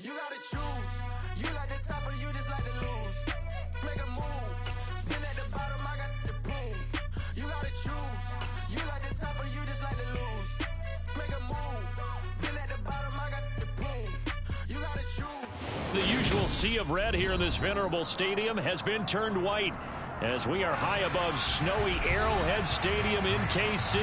You gotta choose. You like the top or you just like to lose. Make a move. Been at the bottom, I got the prove. You gotta choose. You like the top or you just like to lose. Make a move. Been at the bottom, I got the prove. You gotta choose. The usual sea of red here in this venerable stadium has been turned white as we are high above snowy Arrowhead Stadium in KC.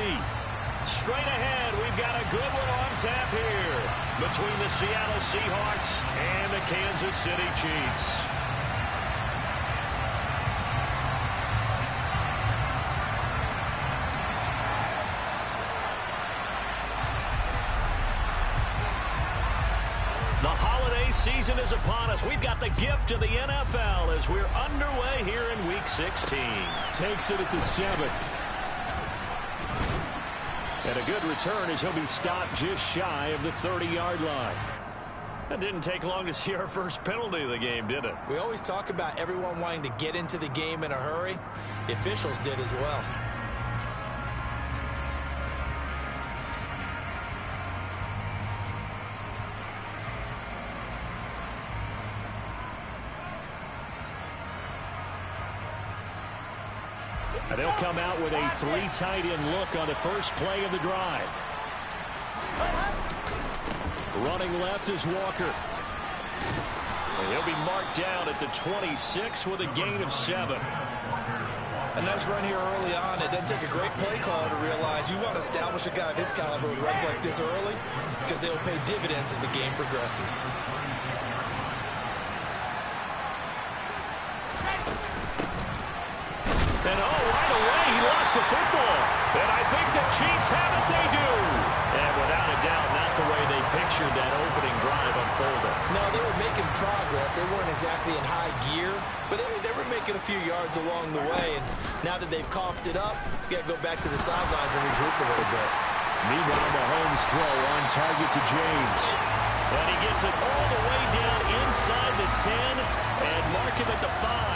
Straight ahead, we've got a good one on tap here between the Seattle Seahawks and the Kansas City Chiefs. The holiday season is upon us. We've got the gift of the NFL as we're underway here in Week 16. Takes it at the 7. And a good return as he'll be stopped just shy of the 30-yard line. It didn't take long to see our first penalty of the game, did it? We always talk about everyone wanting to get into the game in a hurry. The officials did as well. And they'll come out with a 3 tight end look on the first play of the drive. Running left is Walker. And he'll be marked down at the 26 with a gain of 7. A nice run here early on. It doesn't take a great play caller to realize you want to establish a guy of his caliber who runs like this early because they will pay dividends as the game progresses. And right away, he lost the football. And I think the Chiefs have it, they do. And without a doubt, not the way they pictured that opening drive unfolding. No, they were making progress. They weren't exactly in high gear, but they were making a few yards along the way. And now that they've coughed it up, you got to go back to the sidelines and regroup a little bit. Meanwhile, Mahomes' throw on target to James. And he gets it all the way down inside the 10 and mark him at the 5.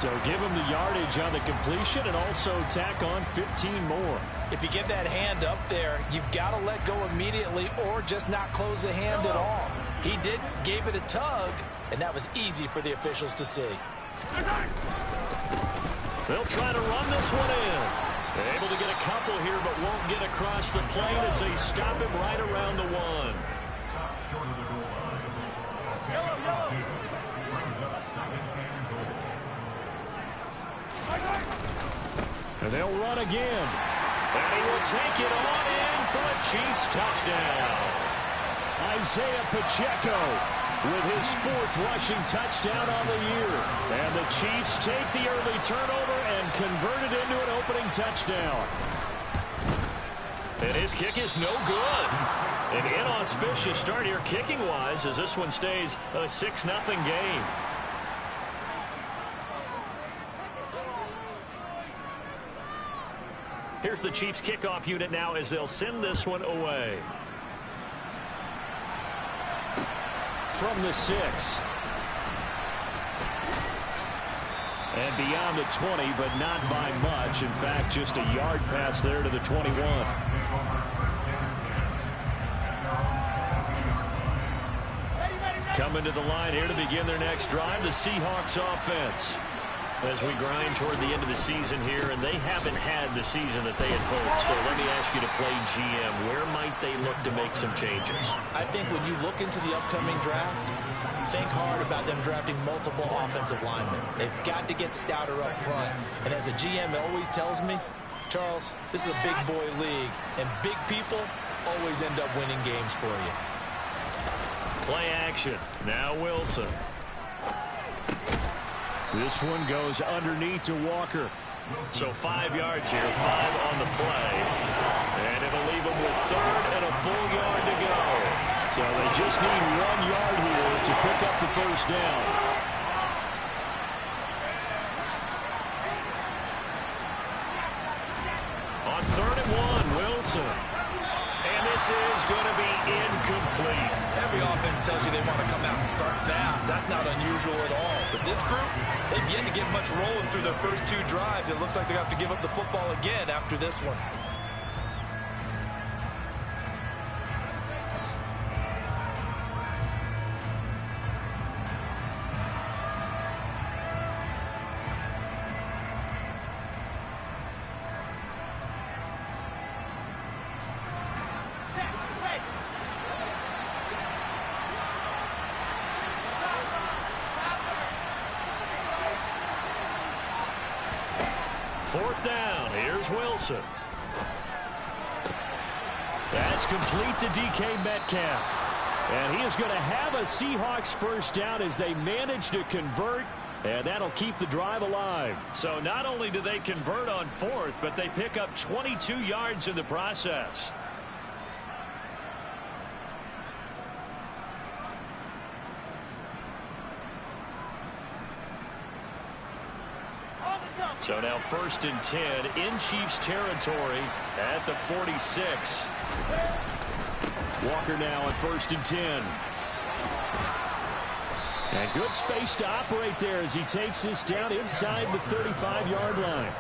So give him the yardage on the completion and also tack on 15 more. If you get that hand up there, you've got to let go immediately or just not close the hand at all. He did, gave it a tug, and that was easy for the officials to see. They'll try to run this one in. They're able to get a couple here, but won't get across the plane as they stop him right around the 1. And they'll run again. And he will take it on in for a Chiefs touchdown. Isaiah Pacheco with his 4th rushing touchdown on the year. And the Chiefs take the early turnover and convert it into an opening touchdown. And his kick is no good. An inauspicious start here kicking-wise as this one stays a 6-0 game. Here's the Chiefs kickoff unit now as they'll send this one away. From the 6. And beyond the 20, but not by much. In fact, just a yard pass there to the 21. Coming to the line here to begin their next drive, the Seahawks offense. As we grind toward the end of the season here, and they haven't had the season that they had hoped. So let me ask you to play GM. Where might they look to make some changes? I think when you look into the upcoming draft, think hard about them drafting multiple offensive linemen. They've got to get stouter up front. And as a GM always tells me, Charles, this is a big boy league, and big people always end up winning games for you. Play action. Now Wilson. This one goes underneath to Walker. So 5 yards here, 5 on the play. And it'll leave them with 3rd and a full yard to go. So they just need 1 yard here to pick up the first down. On 3rd and 1, Wilson. And this is going to be incomplete. Every offense tells you they want to come out and start fast. That's not unusual at all. But this group, they've yet to get much rolling through their first 2 drives. It looks like they have to give up the football again after this one. 4th down. Here's Wilson. That's complete to DK Metcalf. And he is going to have a Seahawks first down as they manage to convert, and that'll keep the drive alive. So not only do they convert on 4th, but they pick up 22 yards in the process. So now 1st and 10 in Chiefs territory at the 46. Walker now on 1st and 10. And good space to operate there as he takes this down inside the 35-yard line.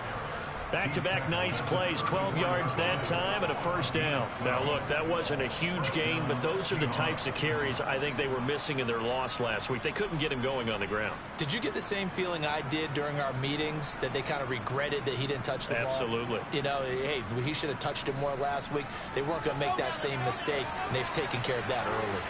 Back-to-back nice plays, 12 yards that time and a first down. Now, look, that wasn't a huge gain, but those are the types of carries I think they were missing in their loss last week. They couldn't get him going on the ground. Did you get the same feeling I did during our meetings, that they kind of regretted that he didn't touch the ball? Absolutely. You know, hey, he should have touched it more last week. They weren't going to make that same mistake, and they've taken care of that early.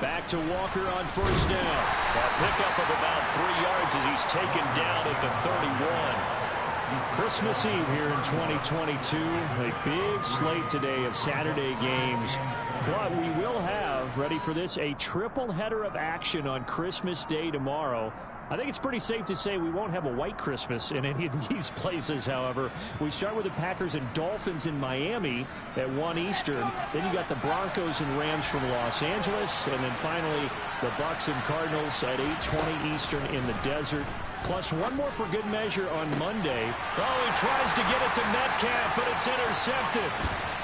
Back to Walker on first down. A pickup of about 3 yards as he's taken down at the 31. Christmas Eve here in 2022. A big slate today of Saturday games. But we will have, ready for this, a triple header of action on Christmas Day tomorrow. I think it's pretty safe to say we won't have a white Christmas in any of these places, however. We start with the Packers and Dolphins in Miami at 1 Eastern. Then you got the Broncos and Rams from Los Angeles. And then finally, the Bucs and Cardinals at 8:20 Eastern in the desert. Plus one more for good measure on Monday. Oh, he tries to get it to Metcalf, but it's intercepted.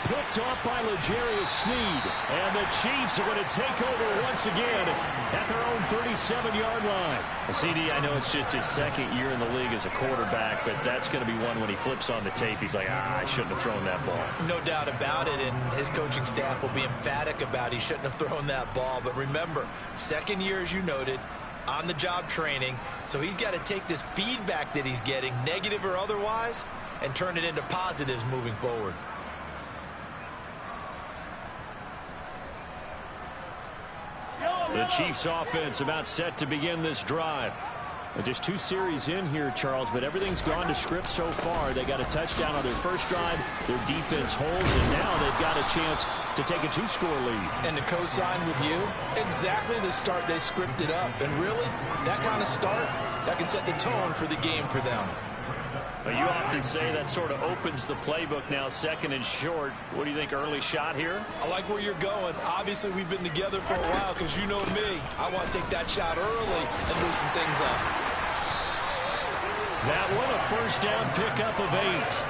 Picked off by L'Jarius Sneed. And the Chiefs are going to take over once again at their own 37-yard line. CD, I know it's just his second year in the league as a quarterback, but that's going to be one when he flips on the tape. He's like, I shouldn't have thrown that ball. No doubt about it, and his coaching staff will be emphatic about he shouldn't have thrown that ball. But remember, second year, as you noted, on-the-job training, so he's got to take this feedback that he's getting, negative or otherwise, and turn it into positives moving forward. The Chiefs offense about set to begin this drive. Just 2 series in here, Charles, but everything's gone to script so far. They got a touchdown on their first drive. Their defense holds, and now they've got a chance to take a 2-score lead. And to co-sign with you, exactly the start they scripted up. And really, that kind of start, that can set the tone for the game for them. You often say that sort of opens the playbook now, 2nd and short. What do you think, early shot here? I like where you're going. Obviously, we've been together for a while because you know me. I want to take that shot early and loosen things up. That one, a first down pickup of 8.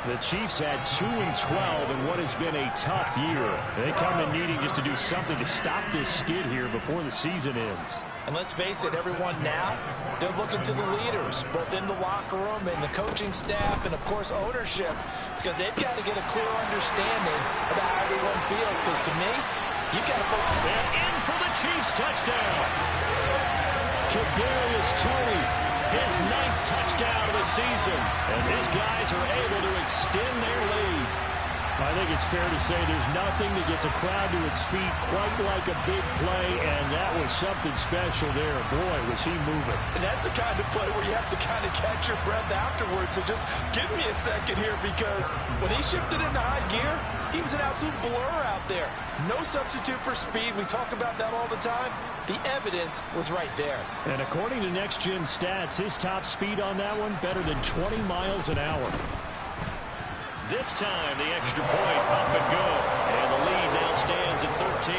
The Chiefs had 2 and 12 in what has been a tough year. They come in needing just to do something to stop this skid here before the season ends. And let's face it, everyone now, they're looking to the leaders, both in the locker room and the coaching staff and, of course, ownership, because they've got to get a clear understanding about how everyone feels, because to me, you've got to focus. And in for the Chiefs touchdown. Kadarius Toney, his 9th touchdown of the season, as his guys are able to extend their lead. I think it's fair to say there's nothing that gets a crowd to its feet quite like a big play, and that was something special there. Boy, was he moving. And that's the kind of play where you have to kind of catch your breath afterwards. So just give me a second here, because when he shifted into high gear, he was an absolute blur out there. No substitute for speed. We talk about that all the time. The evidence was right there. And according to Next Gen Stats, his top speed on that one, better than 20 miles an hour. This time, the extra point up and good. And the lead now stands at 13.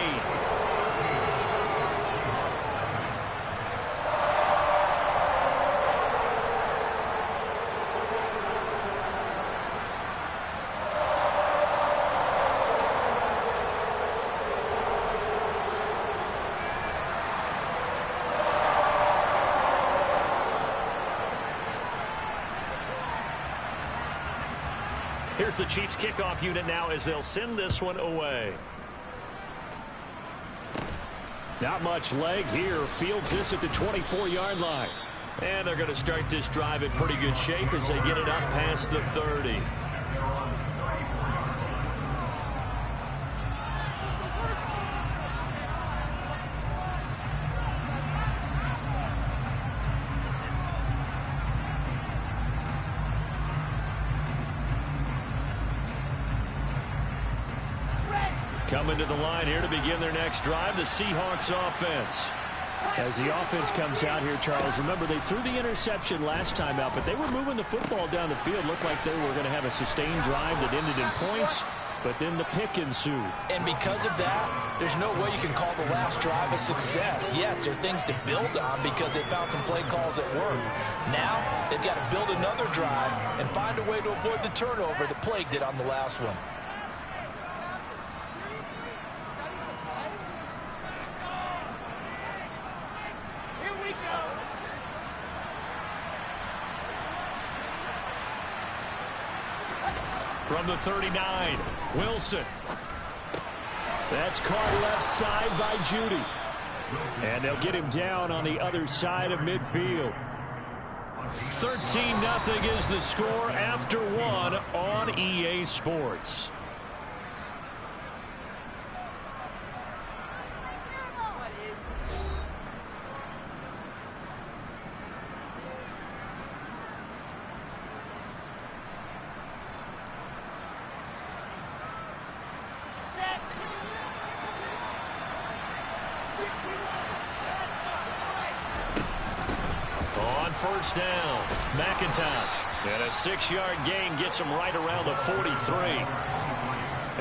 Here's the Chiefs kickoff unit now as they'll send this one away. Not much leg here. Fields this at the 24-yard line. And they're going to start this drive in pretty good shape as they get it up past the 30. Coming to the line here to begin their next drive, the Seahawks offense. As the offense comes out here, Charles, remember they threw the interception last time out, but they were moving the football down the field. Looked like they were going to have a sustained drive that ended in points, but then the pick ensued. And because of that, there's no way you can call the last drive a success. Yes, there are things to build on because they found some play calls that work. Now, they've got to build another drive and find a way to avoid the turnover that plagued it on the last one. From the 39, Wilson. That's caught left side by Judy. And they'll get him down on the other side of midfield. 13-0 is the score after one on EA Sports. First down, McIntosh. And a 6-yard gain gets him right around the 43.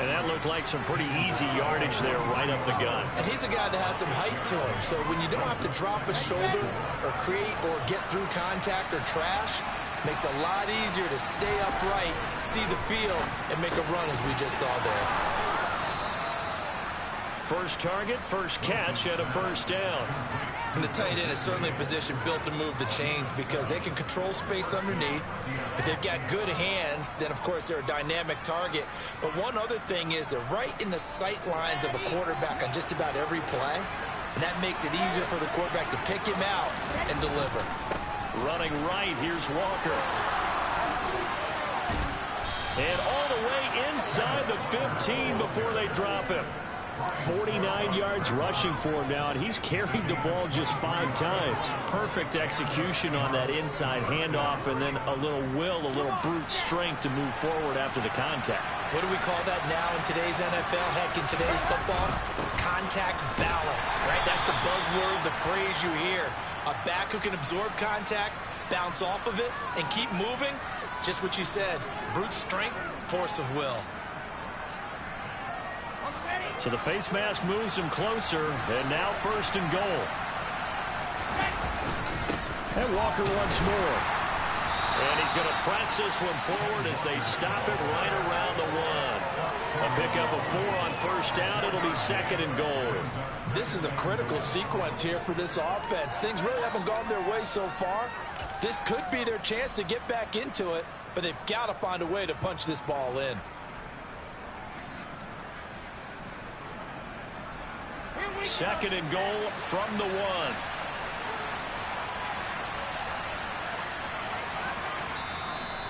And that looked like some pretty easy yardage there right up the gut. And he's a guy that has some height to him. So when you don't have to drop a shoulder or create or get through contact or trash, makes it a lot easier to stay upright, see the field, and make a run as we just saw there. First target, first catch, and a first down. And the tight end is certainly a position built to move the chains because they can control space underneath. If they've got good hands, then, of course, they're a dynamic target. But one other thing is they're right in the sight lines of a quarterback on just about every play. And that makes it easier for the quarterback to pick him out and deliver. Running right, here's Walker. And all the way inside the 15 before they drop him. 49 yards rushing for him now, and he's carried the ball just 5 times. Perfect execution on that inside handoff, and then a little will, a little brute strength to move forward after the contact. What do we call that now in today's NFL? Heck, in today's football, contact balance, right? That's the buzzword, the phrase you hear. A back who can absorb contact, bounce off of it, and keep moving. Just what you said, brute strength, force of will. So the face mask moves him closer, and now first and goal. And Walker once more. And he's going to press this one forward as they stop it right around the 1. A pickup of 4 on first down. It'll be second and goal. This is a critical sequence here for this offense. Things really haven't gone their way so far. This could be their chance to get back into it, but they've got to find a way to punch this ball in. Second and goal from the 1.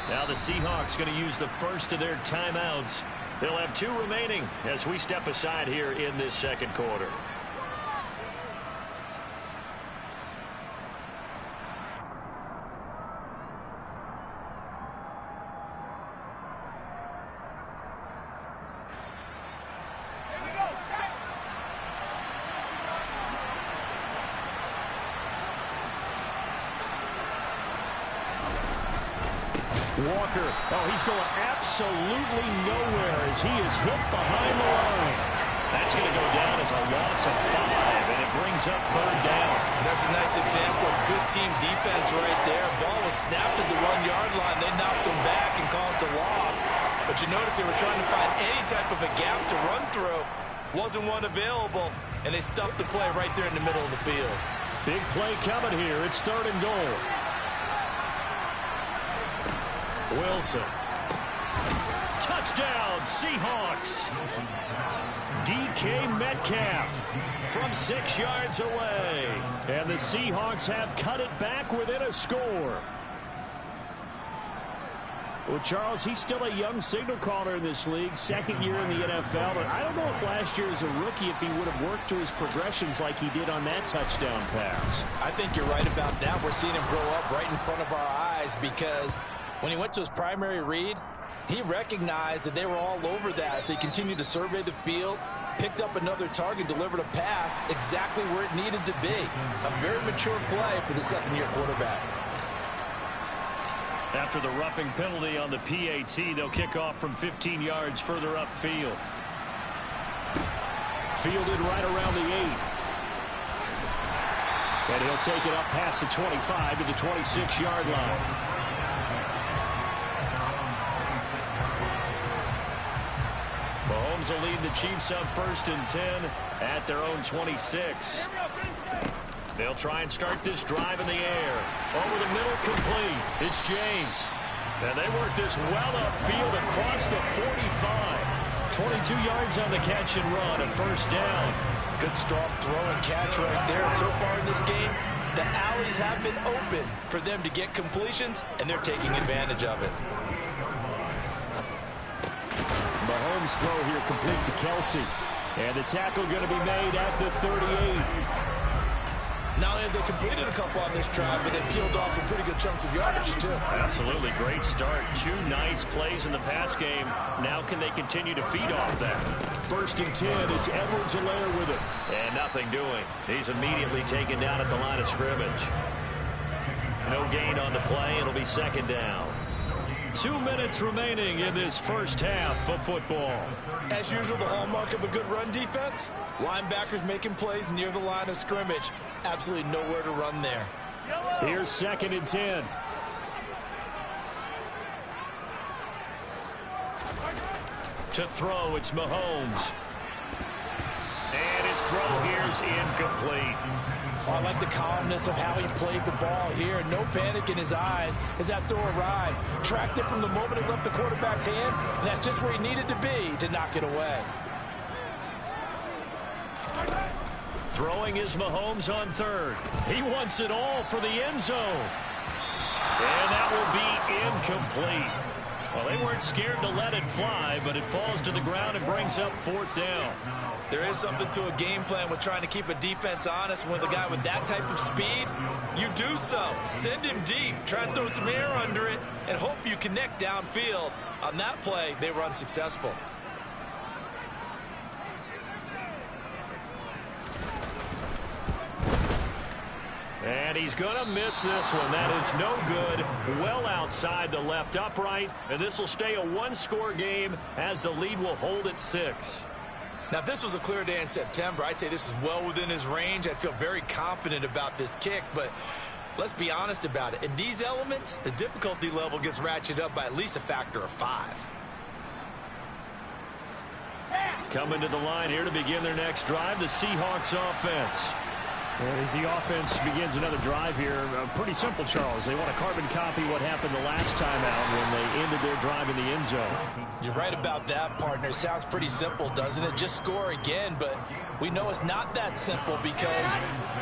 Now the Seahawks going to use the first of their timeouts. They'll have 2 remaining as we step aside here in this second quarter. Walker, oh, he's going absolutely nowhere as he is hit behind the line. That's going to go down as a loss of 5, and it brings up third down. That's a nice example of good team defense right there. Ball was snapped at the 1-yard line. They knocked him back and caused a loss. But you notice they were trying to find any type of a gap to run through. Wasn't one available, and they stuffed the play right there in the middle of the field. Big play coming here. It's third and goal. Wilson. Touchdown, Seahawks. DK Metcalf from 6 yards away. And the Seahawks have cut it back within a score. Well, Charles, he's still a young signal caller in this league, second year in the NFL. But I don't know if last year as a rookie, if he would have worked through his progressions like he did on that touchdown pass. I think you're right about that. We're seeing him grow up right in front of our eyes because When he went to his primary read, he recognized that they were all over that, so he continued to survey the field, picked up another target, delivered a pass exactly where it needed to be. A very mature play for the second-year quarterback. After the roughing penalty on the PAT, they'll kick off from 15 yards further upfield. Fielded right around the 8. And he'll take it up past the 25 to the 26-yard line. Mahomes will lead the Chiefs up 1st and 10 at their own 26. They'll try and start this drive in the air. Over the middle, complete. It's James. And they work this well upfield across the 45. 22 yards on the catch and run, a 1st down. Good strong throw and catch right there. And so far in this game, the alleys have been open for them to get completions, and they're taking advantage of it. Mahomes' throw here complete to Kelsey. And the tackle going to be made at the 38. Not only have they completed a couple on this drive, but they peeled off some pretty good chunks of yardage, too. Absolutely. Great start. 2 nice plays in the pass game. Now can they continue to feed off that? 1st and 10. It's Edwards-Helaire with it. And nothing doing. He's immediately taken down at the line of scrimmage. No gain on the play. It'll be 2nd down. 2 minutes remaining in this first half of football. As usual, the hallmark of a good run defense, linebackers making plays near the line of scrimmage. Absolutely nowhere to run there. Here's 2nd and 10. To throw, it's Mahomes. And his throw here's incomplete. I like the calmness of how he played the ball here. No panic in his eyes as that throw arrived. Tracked it from the moment it left the quarterback's hand, and that's just where he needed to be to knock it away. Throwing is Mahomes on 3rd. He wants it all for the end zone. And that will be incomplete. Well, they weren't scared to let it fly, but it falls to the ground and brings up 4th down. There is something to a game plan with trying to keep a defense honest. With a guy with that type of speed, you do so. Send him deep, try and throw some air under it, and hope you connect downfield. On that play, they were unsuccessful. And he's going to miss this one. That is no good. Well outside the left upright. And this will stay a 1-score game as the lead will hold at 6. Now, if this was a clear day in September, I'd say this is well within his range. I'd feel very confident about this kick. But let's be honest about it. In these elements, the difficulty level gets ratcheted up by at least a factor of 5. Coming to the line here to begin their next drive, the Seahawks offense. And as the offense begins another drive here, pretty simple, Charles. They want to carbon copy what happened the last time out when they ended their drive in the end zone. You're right about that, partner. Sounds pretty simple, doesn't it? Just score again, but we know it's not that simple because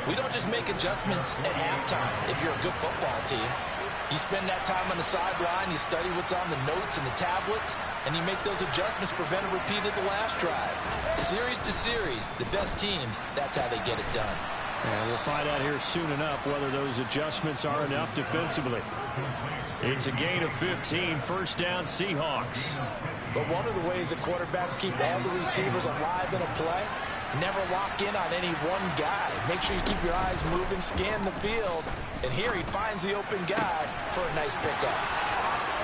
we don't just make adjustments at halftime if you're a good football team. You spend that time on the sideline, you study what's on the notes and the tablets, and you make those adjustments, prevent a repeat of the last drive. Series to series, the best teams, that's how they get it done. And we'll find out here soon enough whether those adjustments are enough defensively. It's a gain of 15, 1st down Seahawks. But one of the ways that quarterbacks keep all the receivers alive in a play, never lock in on any one guy. Make sure you keep your eyes moving, scan the field. And here he finds the open guy for a nice pickup.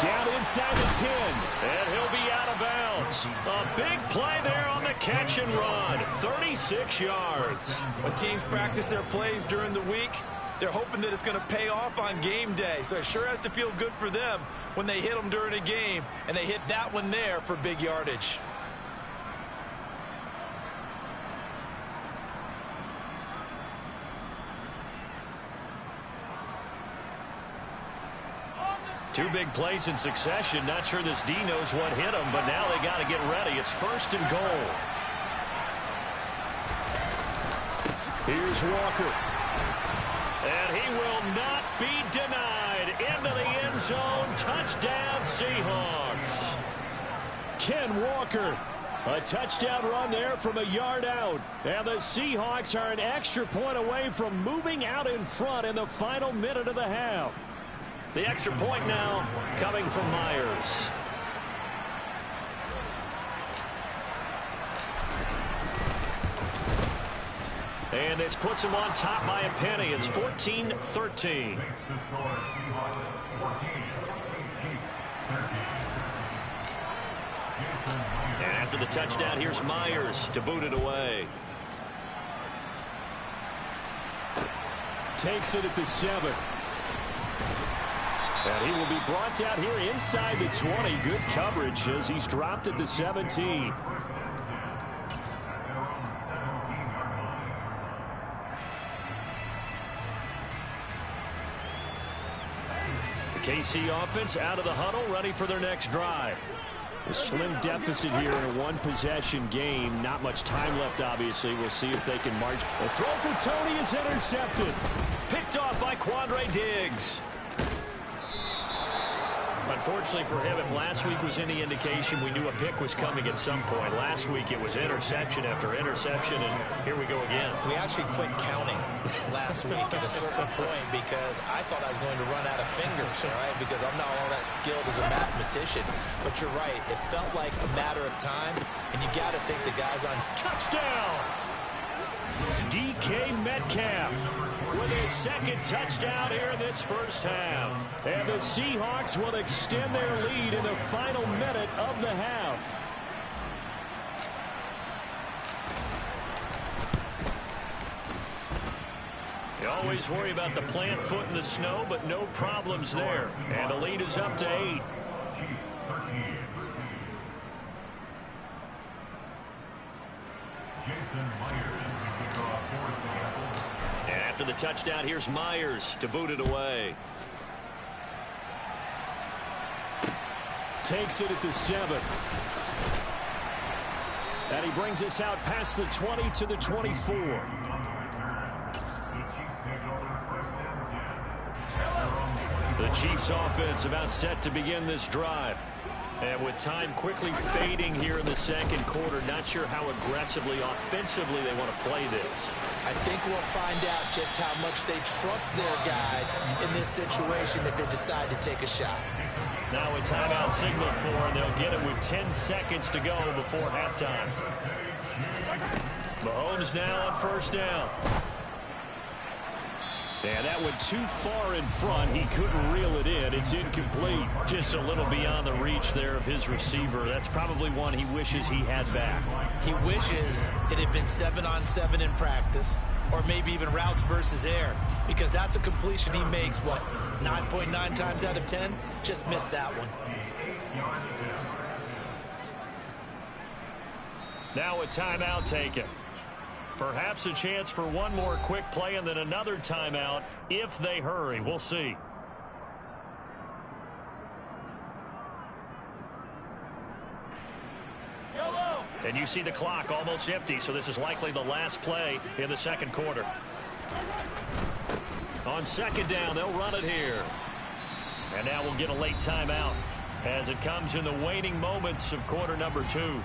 Down inside the 10, and he'll be out of bounds. A big play there on the catch and run, 36 yards. When teams practice their plays during the week, they're hoping that it's going to pay off on game day. So it sure has to feel good for them when they hit them during a game, and they hit that one there for big yardage. Two big plays in succession. Not sure this D knows what hit him, but now they got to get ready. It's 1st and goal. Here's Walker. And he will not be denied. Into the end zone. Touchdown, Seahawks. Ken Walker. A touchdown run there from a yard out. And the Seahawks are an extra point away from moving out in front in the final minute of the half. The extra point now coming from Myers. And this puts him on top by a penny. It's 14-13. And after the touchdown, here's Myers to boot it away. Takes it at the 7. And he will be brought down here inside the 20. Good coverage as he's dropped at the 17. The KC offense out of the huddle, ready for their next drive. A slim deficit here in a one-possession game. Not much time left, obviously. We'll see if they can march. The throw for Tony is intercepted. Picked off by Quandre Diggs. Unfortunately for him, if last week was any indication, we knew a pick was coming at some point. Last week it was interception after interception, and here we go again. We actually quit counting last week at a certain point because I thought I was going to run out of fingers, all right, because I'm not all that skilled as a mathematician. But you're right. It felt like a matter of time, and you got to think the guy's on. Touchdown! DK Metcalf with his second touchdown here in this first half. And the Seahawks will extend their lead in the final minute of the half. You always worry about the plant foot in the snow, but no problems there. And the lead is up to 8. And after the touchdown, here's Myers to boot it away. Takes it at the 7. And he brings us out past the 20 to the 24. The Chiefs offense about set to begin this drive. And with time quickly fading here in the second quarter, not sure how aggressively, offensively they want to play this. I think we'll find out just how much they trust their guys in this situation if they decide to take a shot. Now a timeout signal for, and they'll get it with 10 seconds to go before halftime. Mahomes now on first down. And that went too far in front. He couldn't reel it in. It's incomplete. Just a little beyond the reach there of his receiver. That's probably one he wishes he had back. He wishes it had been 7-on-7 in practice, or maybe even routes versus air, because that's a completion he makes, what, 9.9 times out of 10? Just missed that one. Now a timeout taken. Perhaps a chance for one more quick play and then another timeout if they hurry. We'll see. And you see the clock almost empty, so this is likely the last play in the second quarter. On second down, they'll run it here. And now we'll get a late timeout as it comes in the waning moments of quarter number 2.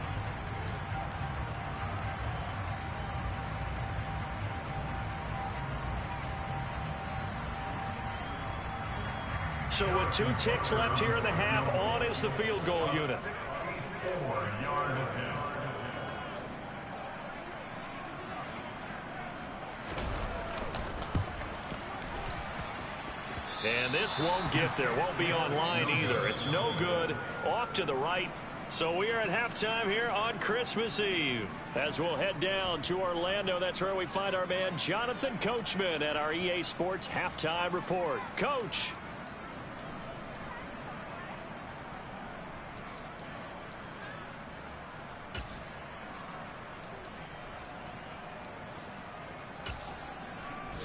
So with 2 ticks left here in the half, on is the field goal unit. And this won't get there, won't be online either. It's no good, off to the right. So we are at halftime here on Christmas Eve. As we'll head down to Orlando, that's where we find our man Jonathan Coachman at our EA Sports Halftime Report. Coach.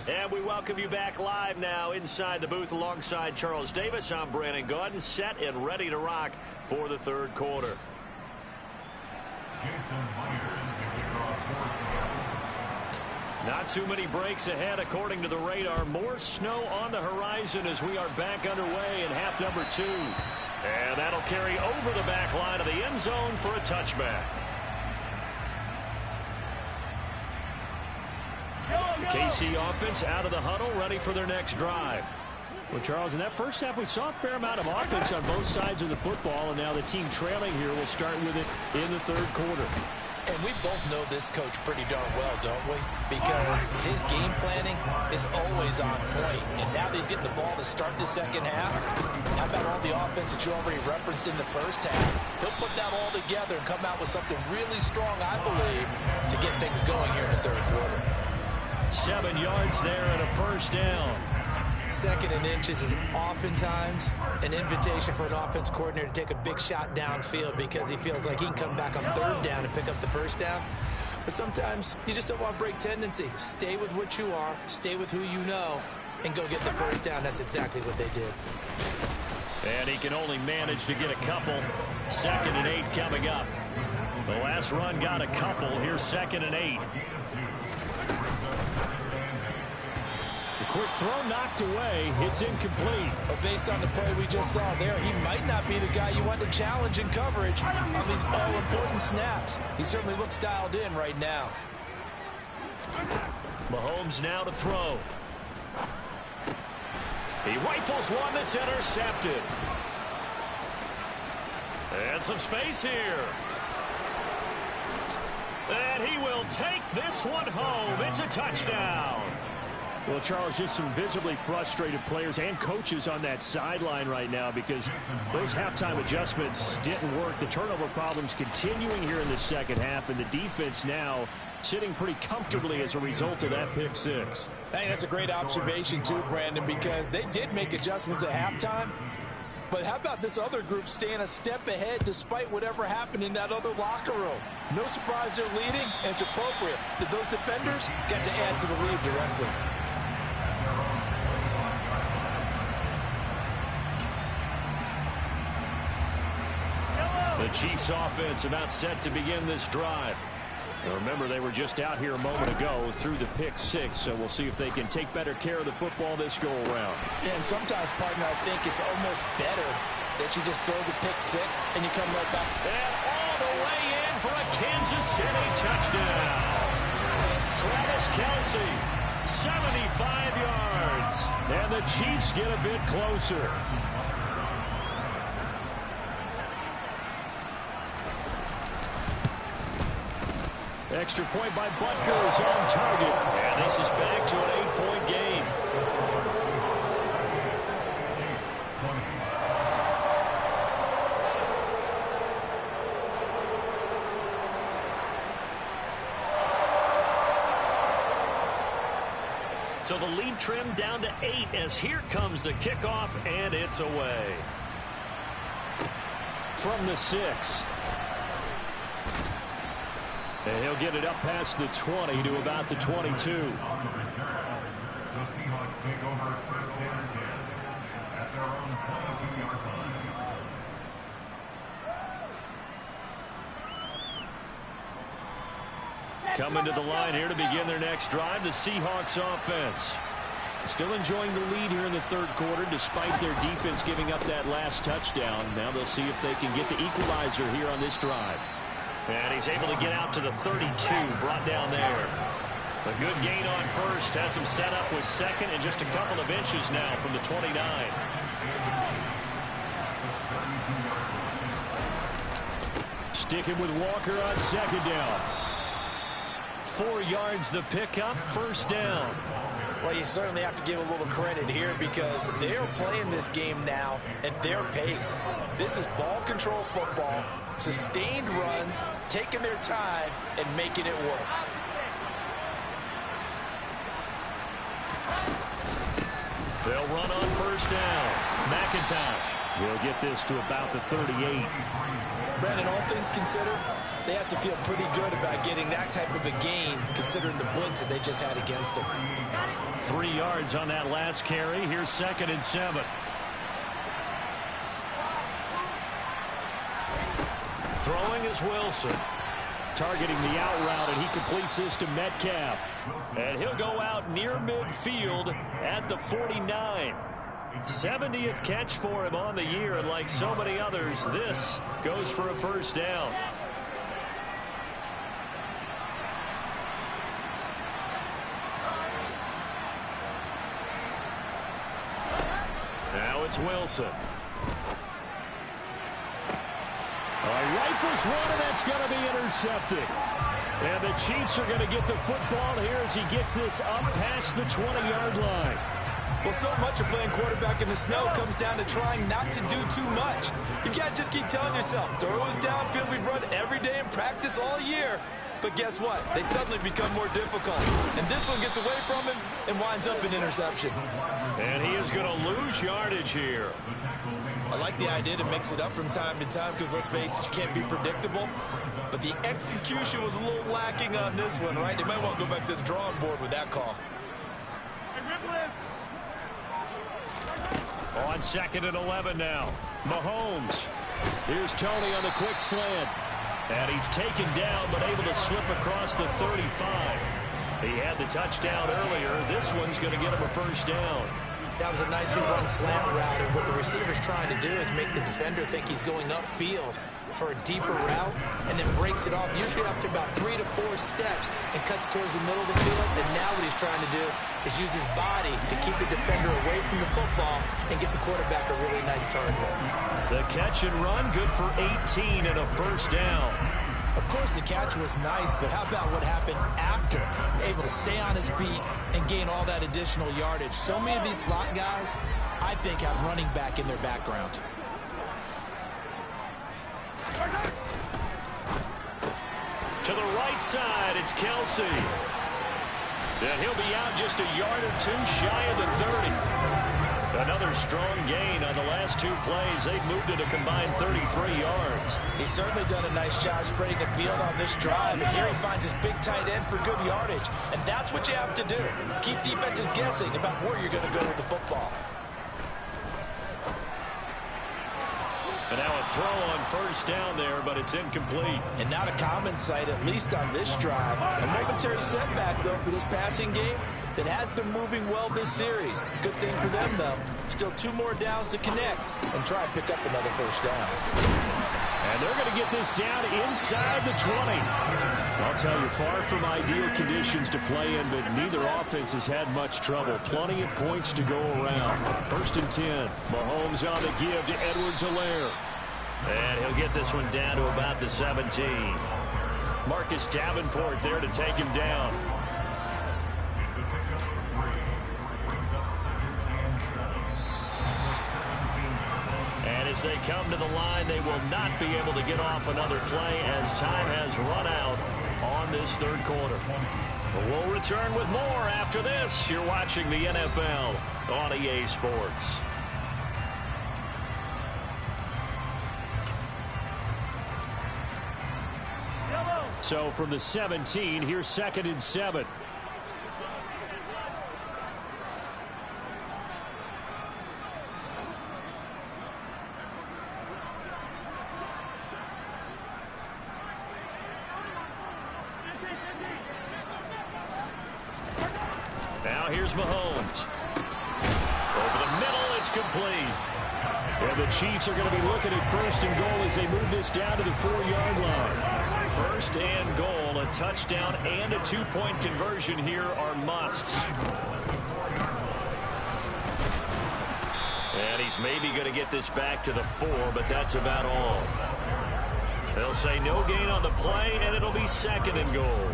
And we welcome you back live now inside the booth alongside Charles Davis. I'm Brandon Gaudin, set and ready to rock for the third quarter. Not too many breaks ahead according to the radar. More snow on the horizon as we are back underway in half number 2. And that'll carry over the back line of the end zone for a touchback. KC offense out of the huddle, ready for their next drive. Well, Charles, in that first half, we saw a fair amount of offense on both sides of the football, and now the team trailing here will start with it in the third quarter. And we both know this coach pretty darn well, don't we? Because his game planning is always on point. And now that he's getting the ball to start the second half, how about all the offense that you already referenced in the first half? He'll put that all together and come out with something really strong, I believe, to get things going here in the third quarter. 7 yards there and a first down. Second and inches is oftentimes an invitation for an offense coordinator to take a big shot downfield because he feels like he can come back on third down and pick up the first down. But sometimes you just don't want to break tendency. Stay with what you are, stay with who you know, and go get the first down. That's exactly what they did. And he can only manage to get a couple. 2nd and 8 coming up. The last run got a couple. Here's 2nd and 8. Quick throw knocked away. It's incomplete. But based on the play we just saw there, he might not be the guy you want to challenge in coverage on these all-important snaps. He certainly looks dialed in right now. Mahomes now to throw. He rifles one that's intercepted. And some space here. And he will take this one home. It's a touchdown. Well, Charles, just some visibly frustrated players and coaches on that sideline right now because those halftime adjustments didn't work. The turnover problems continuing here in the second half, and the defense now sitting pretty comfortably as a result of that pick six. I think that's a great observation too, Brandon, because they did make adjustments at halftime. But how about this other group staying a step ahead despite whatever happened in that other locker room? No surprise they're leading, and it's appropriate that those defenders got to add to the lead directly. The Chiefs offense about set to begin this drive. Now remember, they were just out here a moment ago through the pick six, so we'll see if they can take better care of the football this go-around. Yeah, and sometimes, partner, I think it's almost better that you just throw the pick six and you come right back. And all the way in for a Kansas City touchdown. Travis Kelce, 75 yards. And the Chiefs get a bit closer. Extra point by Butker is on target. And this is back to an 8-point game. So the lead trimmed down to 8 as here comes the kickoff, and it's away. From the 6. And he'll get it up past the 20 to about the 22. The Seahawks take over first down 10 at their own 22-yard line. Coming to the line here to begin their next drive, the Seahawks offense. Still enjoying the lead here in the third quarter despite their defense giving up that last touchdown. Now they'll see if they can get the equalizer here on this drive. And he's able to get out to the 32, brought down there. A good gain on first, has him set up with second and just a couple of inches now from the 29. Sticking with Walker on second down. 4 yards the pickup, first down. Well, you certainly have to give a little credit here because they're playing this game now at their pace. This is ball control football, sustained runs, taking their time, and making it work. They'll run on first down. McIntosh will get this to about the 38. Brandon, all things considered, they have to feel pretty good about getting that type of a gain considering the blitz that they just had against them. 3 yards on that last carry. Here's 2nd and 7. Throwing is Wilson. Targeting the out route, and he completes this to Metcalf. And he'll go out near midfield at the 49. 70th catch for him on the year, and like so many others, this goes for a first down. Wilson. Rifles one, and that's going to be intercepted. And the Chiefs are going to get the football here as he gets this up past the 20-yard line. Well, so much of playing quarterback in the snow comes down to trying not to do too much. You've got to just keep telling yourself, throw us downfield we've run every day in practice all year. But guess what? They suddenly become more difficult. And this one gets away from him and winds up in interception. And he is going to lose yardage here. I like the idea to mix it up from time to time because, let's face it, you can't be predictable. But the execution was a little lacking on this one, right? They might want to go back to the drawing board with that call. On 2nd and 11 now. Mahomes. Here's Tony on the quick slant. And he's taken down but able to slip across the 35. He had the touchdown earlier. This one's going to get him a first down. That was a nicely run slant route, and what the receiver's trying to do is make the defender think he's going upfield for a deeper route, and then breaks it off, usually after about 3 to 4 steps, and cuts towards the middle of the field. And now what he's trying to do is use his body to keep the defender away from the football and get the quarterback a really nice target. The catch and run, good for 18 and a first down. Of course, the catch was nice, but how about what happened after? Able to stay on his feet and gain all that additional yardage. So many of these slot guys, I think, have running back in their background. To the right side, it's Kelsey. And he'll be out just a yard or two shy of the 30. Another strong gain on the last 2 plays. They've moved it a combined 33 yards. He's certainly done a nice job spreading the field on this drive. And here he finds his big tight end for good yardage. And that's what you have to do. Keep defenses guessing about where you're going to go with the football. And now a throw on first down there, but it's incomplete. And not a common sight, at least on this drive. A momentary setback, though, for this passing game that has been moving well this series. Good thing for them, though. Still 2 more downs to connect and try and pick up another first down. And they're going to get this down inside the 20. I'll tell you, far from ideal conditions to play in, but neither offense has had much trouble. Plenty of points to go around. 1st and 10. Mahomes on the give to Edwards-Helaire. And he'll get this one down to about the 17. Marcus Davenport there to take him down. And as they come to the line, they will not be able to get off another play as time has run out on this 3rd quarter. We'll return with more after this. You're watching the NFL on EA Sports. So from the 17, here's 2nd and 7. Now here's Mahomes. Over the middle, it's complete. And the Chiefs are going to be looking at 1st and goal as they move this down to the 4-yard line. 1st and goal, a touchdown and a 2-point conversion here are musts. And he's maybe going to get this back to the 4, but that's about all. They'll say no gain on the play, and it'll be 2nd and goal.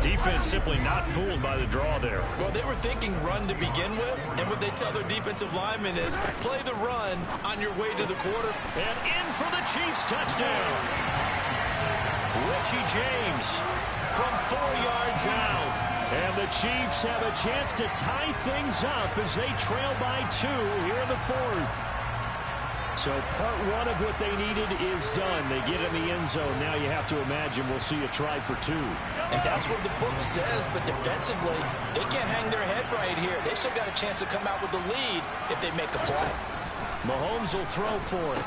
Defense simply not fooled by the draw there. Well, they were thinking run to begin with, and what they tell their defensive linemen is play the run on your way to the quarter. And in for the Chiefs touchdown. Richie James from 4 yards out. And the Chiefs have a chance to tie things up as they trail by 2 here in the 4th. So part 1 of what they needed is done. They get in the end zone. Now you have to imagine we'll see a try for 2. And that's what the book says, but defensively, they can't hang their head right here. They still got a chance to come out with the lead if they make a play. Mahomes will throw for it.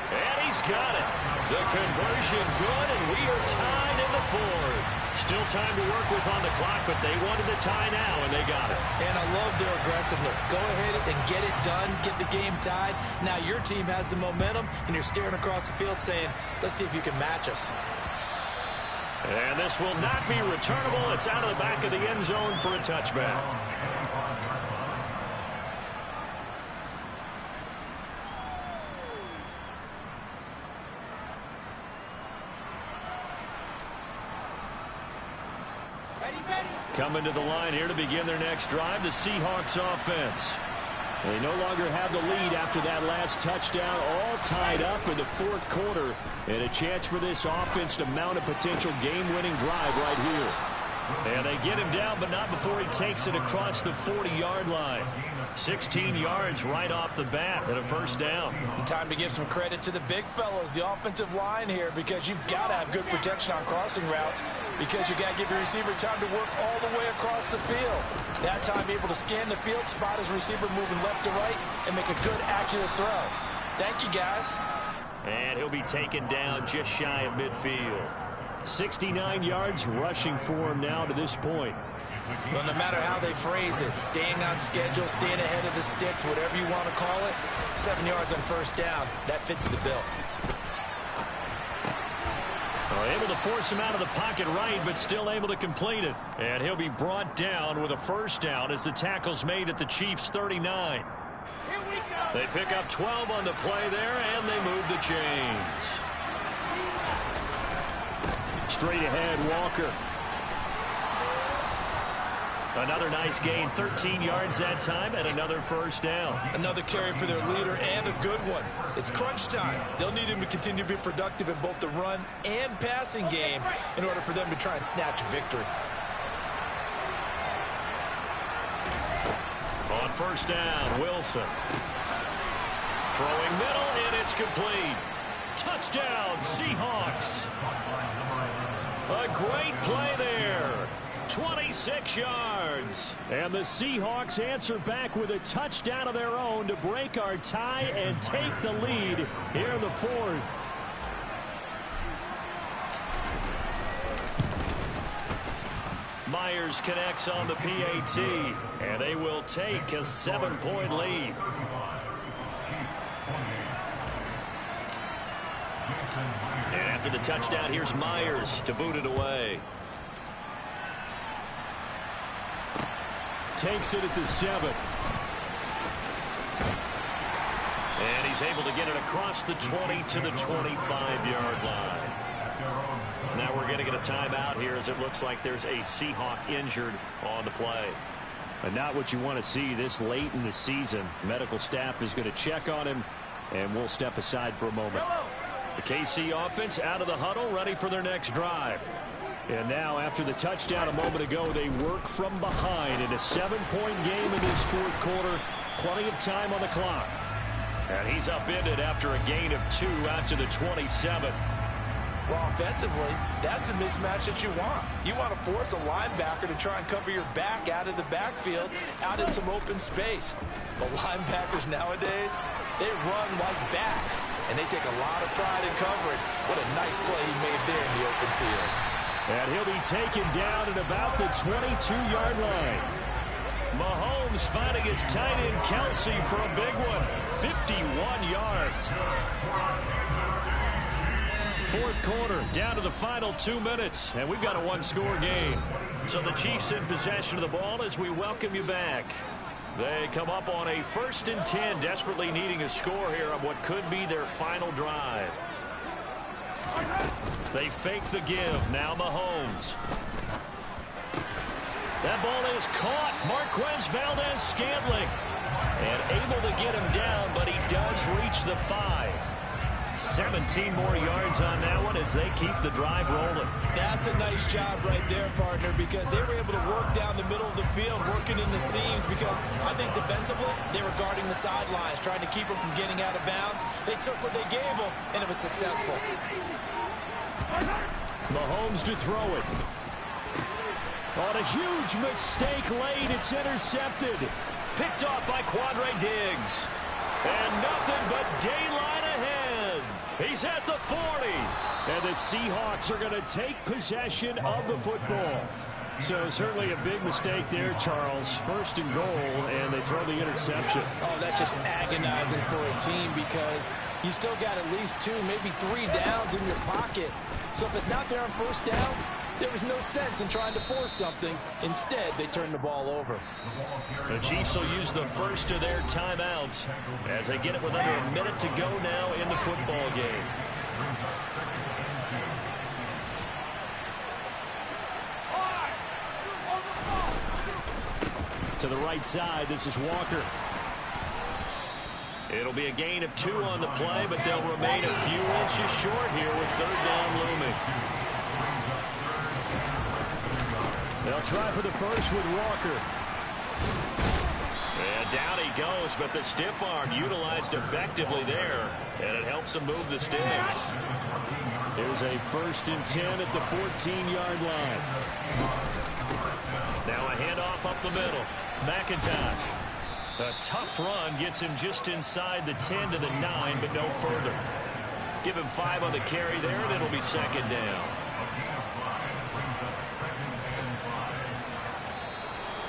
And he's got it. The conversion good, and we are tied in the 4th. Still time to work with on the clock, but they wanted the tie now, and they got it. And I love their aggressiveness. Go ahead and get it done, get the game tied. Now your team has the momentum, and you're staring across the field saying, let's see if you can match us. And this will not be returnable. It's out of the back of the end zone for a touchback. Coming to the line here to begin their next drive, the Seahawks offense. They no longer have the lead after that last touchdown, all tied up in the fourth quarter, and a chance for this offense to mount a potential game-winning drive right here. And they get him down, but not before he takes it across the 40-yard line. 16 yards right off the bat and a first down. Time to give some credit to the big fellows, the offensive line here, because you've got to have good protection on crossing routes, because you got to give your receiver time to work all the way across the field. That time able to scan the field, spot his receiver moving left to right, and make a good, accurate throw. Thank you, guys. And he'll be taken down just shy of midfield. 69 yards rushing for him now to this point. Well, no matter how they phrase it, staying on schedule, staying ahead of the sticks, whatever you want to call it, 7 yards on first down, that fits the bill. Able to force him out of the pocket right, but still able to complete it. And he'll be brought down with a first down as the tackle's made at the Chiefs' 39. They pick up 12 on the play there, and they move the chains. Straight ahead, Walker. Another nice gain, 13 yards that time, and another first down. Another carry for their leader, and a good one. It's crunch time. They'll need him to continue to be productive in both the run and passing game in order for them to try and snatch a victory. On first down, Wilson. Throwing middle, and it's complete. Touchdown, Seahawks. A great play there. 26 yards. And the Seahawks answer back with a touchdown of their own to break our tie and take the lead here in the fourth. Myers connects on the PAT, and they will take a 7-point lead. And after the touchdown, here's Myers to boot it away. Takes it at the 7. And he's able to get it across the 20 to the 25-yard line. Now we're going to get a timeout here as it looks like there's a Seahawk injured on the play. And not what you want to see this late in the season. Medical staff is going to check on him, and we'll step aside for a moment. The KC offense out of the huddle, ready for their next drive. And now, after the touchdown a moment ago, they work from behind in a 7-point game in this fourth quarter. Plenty of time on the clock. And he's upended after a gain of 2 out to the 27. Well, offensively, that's the mismatch that you want. You want to force a linebacker to try and cover your back out of the backfield, out in some open space. But linebackers nowadays, they run like backs, and they take a lot of pride in covering. What a nice play he made there in the open field. And he'll be taken down at about the 22-yard line. Mahomes finding his tight end Kelsey for a big one. 51 yards. Fourth quarter, down to the final 2 minutes, and we've got a one-score game. So the Chiefs in possession of the ball as we welcome you back. They come up on a 1st and 10, desperately needing a score here on what could be their final drive. They fake the give. Now Mahomes. That ball is caught. Marquez Valdez-Scantling. And able to get him down, but he does reach the 5. 17 more yards on that one as they keep the drive rolling. That's a nice job right there, partner, because they were able to work down the middle of the field, working in the seams, because I think defensively they were guarding the sidelines, trying to keep them from getting out of bounds. They took what they gave them, and it was successful. Mahomes to throw it. On a huge mistake late, it's intercepted. Picked off by Quandre Diggs. And nothing but daylight ahead. He's at the 40. And the Seahawks are going to take possession of the football. So certainly a big mistake there, Charles. 1st and goal, and they throw the interception. Oh, that's just agonizing for a team because you still got at least 2, maybe 3 downs in your pocket. So if it's not there on 1st down, there was no sense in trying to force something. Instead, they turned the ball over. The Chiefs will use the first of their timeouts as they get it with under a minute to go now in the football game. To the right side, this is Walker. It'll be a gain of 2 on the play, but they'll remain a few inches short here with 3rd down looming. They'll try for the first with Walker. And down he goes, but the stiff arm utilized effectively there, and it helps him move the sticks. Here's a 1st and 10 at the 14-yard line. Now a handoff up the middle. McIntosh. A tough run gets him just inside the 10 to the 9, but no further. Give him 5 on the carry there, and it'll be 2nd down.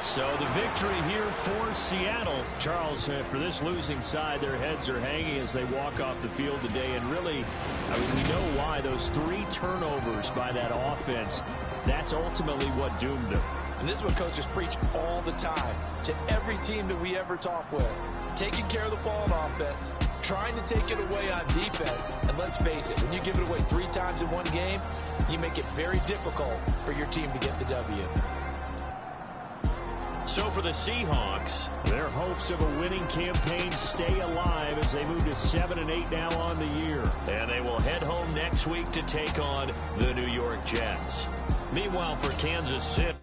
So the victory here for Seattle. Charles, for this losing side, their heads are hanging as they walk off the field today. And really, I mean, we know why. Those 3 turnovers by that offense, that's ultimately what doomed them. And this is what coaches preach all the time to every team that we ever talk with. Taking care of the ball on offense, trying to take it away on defense. And let's face it, when you give it away 3 times in one game, you make it very difficult for your team to get the W. So for the Seahawks, their hopes of a winning campaign stay alive as they move to 7-8 now on the year. And they will head home next week to take on the New York Jets. Meanwhile, for Kansas City.